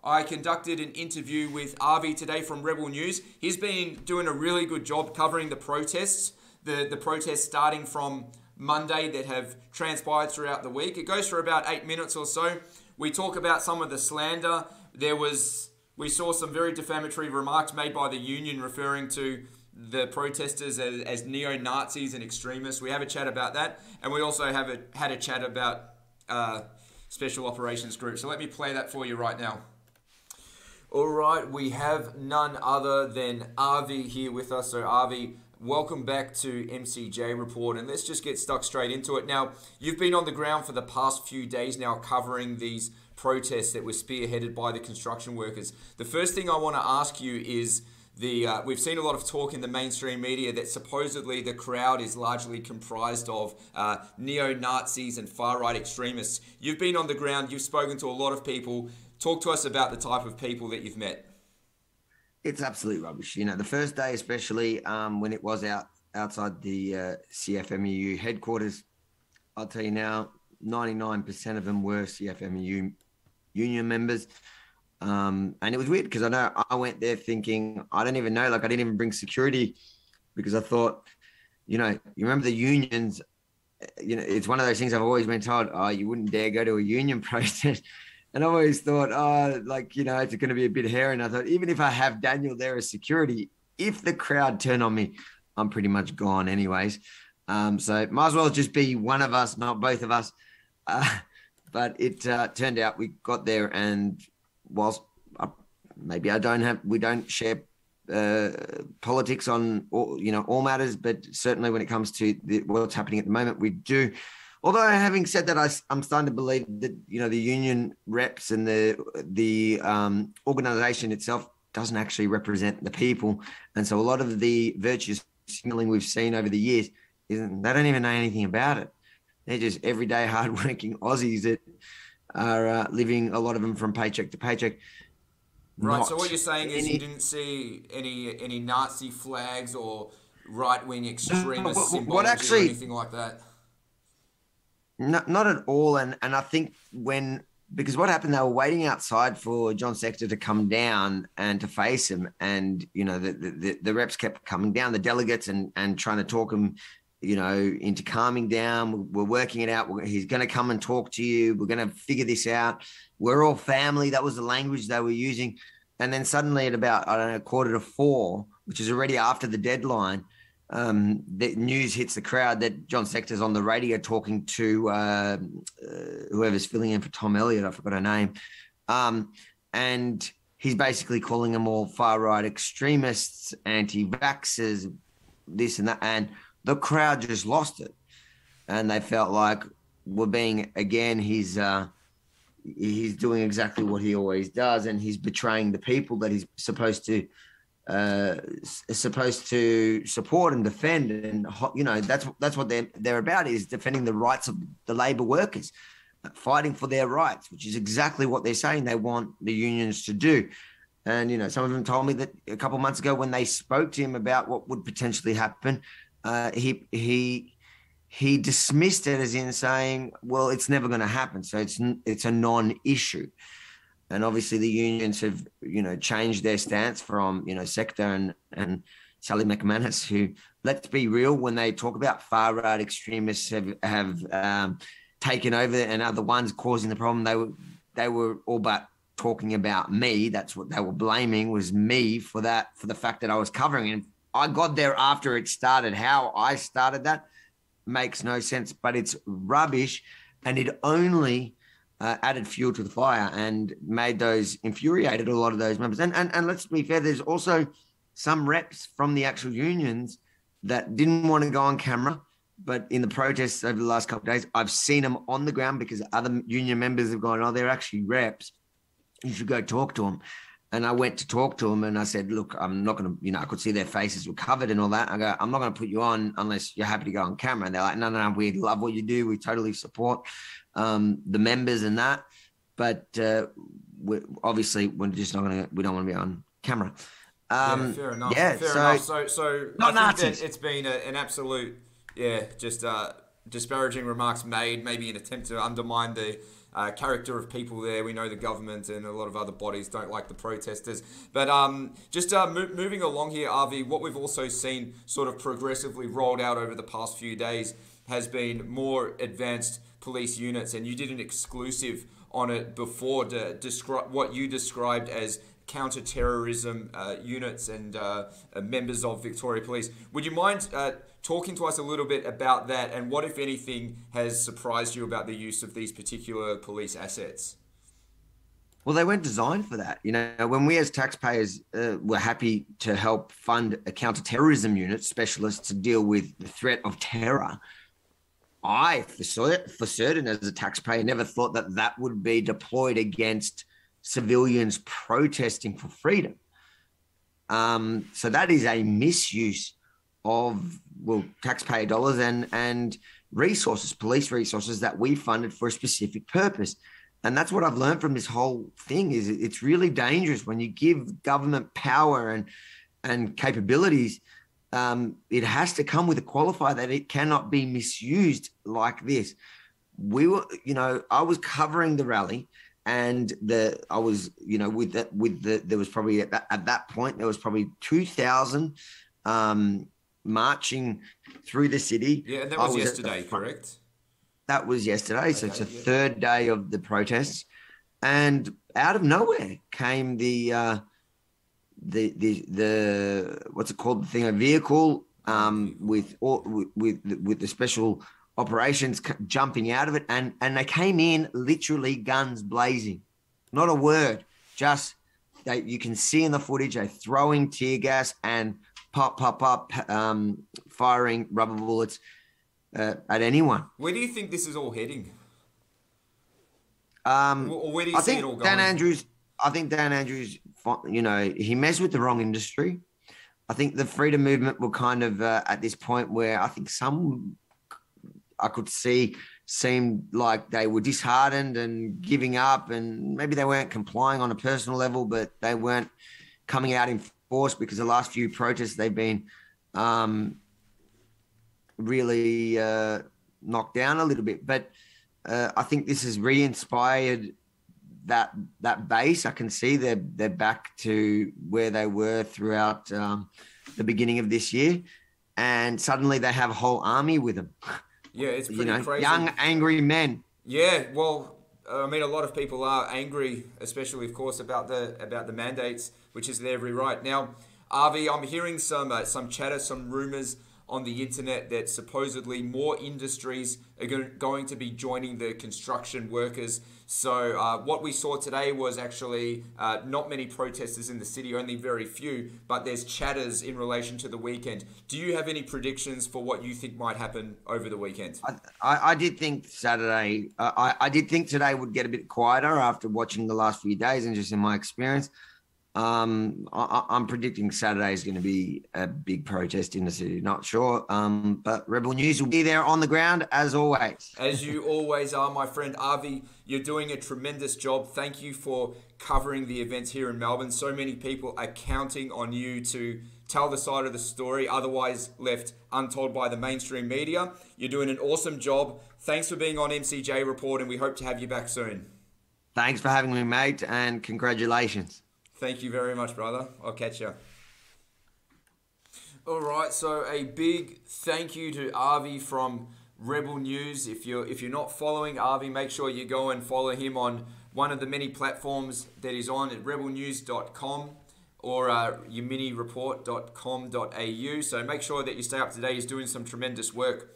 I conducted an interview with Avi today from Rebel News. He's been doing a really good job covering the protests, the protests starting from Monday that have transpired throughout the week. It goes for about 8 minutes or so. We talk about some of the slander. We saw some very defamatory remarks made by the union referring to the protesters as neo-Nazis and extremists. We have a chat about that, and we also had a chat about Special Operations Group. So let me play that for you right now. All right, we have none other than Avi here with us. So Avi, welcome back to MCJ Report, and let's just get stuck straight into it. Now, you've been on the ground for the past few days now covering these protests that were spearheaded by the construction workers. The first thing I want to ask you is, we've seen a lot of talk in the mainstream media that supposedly the crowd is largely comprised of neo-Nazis and far-right extremists. You've been on the ground, you've spoken to a lot of people. Talk to us about the type of people that you've met. It's absolute rubbish. You know, the first day especially, when it was outside the CFMEU headquarters, I'll tell you now, 99% of them were CFMEU union members. And it was weird because I know I went there thinking, I don't even know, like I didn't even bring security because I thought, you know, you remember the unions, you know, it's one of those things I've always been told, oh, you wouldn't dare go to a union protest. And I always thought, oh, like, you know, it's going to be a bit hairy. And I thought, even if I have Daniel there as security, if the crowd turn on me, I'm pretty much gone anyways. So might as well just be one of us, not both of us. But it turned out we got there, and whilst maybe we don't share politics on all matters, but certainly when it comes to what's happening at the moment, we do. Although having said that, I'm starting to believe that, you know, the union reps and the organisation itself doesn't actually represent the people, and so a lot of the virtue signalling we've seen over the years they don't even know anything about it. They're just everyday hardworking Aussies that are living, a lot of them, from paycheck to paycheck. Right. So what you're saying is you didn't see any Nazi flags or right-wing extremist symbology or anything like that? Not at all. And I think because what happened, they were waiting outside for John Sector to come down and to face him. And, you know, the reps kept coming down, the delegates, and trying to talk him, you know, into calming down. We're working it out. He's going to come and talk to you. We're going to figure this out. We're all family. That was the language they were using. And then suddenly at about, 3:45, which is already after the deadline, the news hits the crowd that John Sector's on the radio talking to whoever's filling in for Tom Elliott. I forgot her name. And he's basically calling them all far-right extremists, anti-vaxxers, this and that. And the crowd just lost it, and they felt like he's doing exactly what he always does, and he's betraying the people that he's supposed to support and defend. And, you know, that's what they're about, is defending the rights of the labour workers, fighting for their rights, which is exactly what they're saying they want the unions to do. And, you know, some of them told me that a couple of months ago when they spoke to him about what would potentially happen, he dismissed it as in saying, well, it's never going to happen. So it's a non-issue. And obviously the unions have, you know, changed their stance from, you know, Sector and Sally McManus, who, let's be real, when they talk about far-right extremists have taken over and are the ones causing the problem, they were all but talking about me. That's what they were blaming, was me for the fact that I was covering it. I got there after it started. How I started that makes no sense, but it's rubbish, and it only added fuel to the fire and infuriated a lot of those members. And let's be fair, there's also some reps from the actual unions that didn't want to go on camera, but in the protests over the last couple of days, I've seen them on the ground because other union members have gone, oh, they're actually reps. You should go talk to them. And I went to talk to them, and I said, look, I'm not going to, you know, I could see their faces were covered and all that. I go, I'm not going to put you on unless you're happy to go on camera. And they're like, no, we love what you do. We totally support the members and that. But obviously, we're just not going to, we don't want to be on camera. Fair enough. Yeah, fair enough. So not I think Nazis. that it's been an absolute, just disparaging remarks made, maybe an attempt to undermine the character of people there. We know the government and a lot of other bodies don't like the protesters. But moving along here, Avi, what we've also seen sort of progressively rolled out over the past few days has been more advanced police units, and you did an exclusive on it before to describe what you described as counter-terrorism units and members of Victoria Police. Would you mind talking to us a little bit about that, and what, if anything, has surprised you about the use of these particular police assets? Well, they weren't designed for that. You know, when we as taxpayers were happy to help fund a counter-terrorism unit specialist to deal with the threat of terror, I, for certain, as a taxpayer, never thought that that would be deployed against civilians protesting for freedom. So that is a misuse of, well, taxpayer dollars and resources, police resources that we funded for a specific purpose. And that's what I've learned from this whole thing is it's really dangerous when you give government power and capabilities. It has to come with a qualifier that it cannot be misused like this. We were, you know, I was covering the rally, and there was probably at that point there was probably 2,000 marching through the city. Yeah, and that was yesterday, correct? That was yesterday, so it's a third day of the protests, and out of nowhere came the what's it called, the thing, a vehicle with the special operations jumping out of it, and they came in literally guns blazing, not a word, just you can see in the footage they throwing tear gas and pop firing rubber bullets at anyone. Where do you think this is all heading? Or where do you see it all going? I think Dan Andrews, you know, he messed with the wrong industry. I think the freedom movement will kind of at this point where I think some I could see seemed like they were disheartened and giving up, and maybe they weren't complying on a personal level, but they weren't coming out in force because the last few protests they've been really knocked down a little bit. But I think this has re-inspired that base. I can see they're back to where they were throughout the beginning of this year, and suddenly they have a whole army with them. Yeah, it's pretty crazy. Young, angry men. Yeah, well, I mean, a lot of people are angry, especially, of course, about the mandates, which is their every right. Now, Avi, I'm hearing some chatter, some rumours on the internet that supposedly more industries are going to be joining the construction workers. So what we saw today was actually not many protesters in the city, only very few, but there's chatters in relation to the weekend. Do you have any predictions for what you think might happen over the weekend? I did think Saturday, I did think today would get a bit quieter after watching the last few days and just in my experience. I'm predicting Saturday is going to be a big protest in the city. Not sure, but Rebel News will be there on the ground as always. As you always are, my friend Avi. You're doing a tremendous job. Thank you for covering the events here in Melbourne. So many people are counting on you to tell the side of the story, otherwise left untold by the mainstream media. You're doing an awesome job. Thanks for being on MCJ Report, and we hope to have you back soon. Thanks for having me, mate, and congratulations. Thank you very much, brother. I'll catch you. All right, so a big thank you to Avi from Rebel News. If you're not following Avi, make sure you go and follow him on one of the many platforms that he's on at rebelnews.com or yominireport.com.au. So make sure that you stay up to date. He's doing some tremendous work.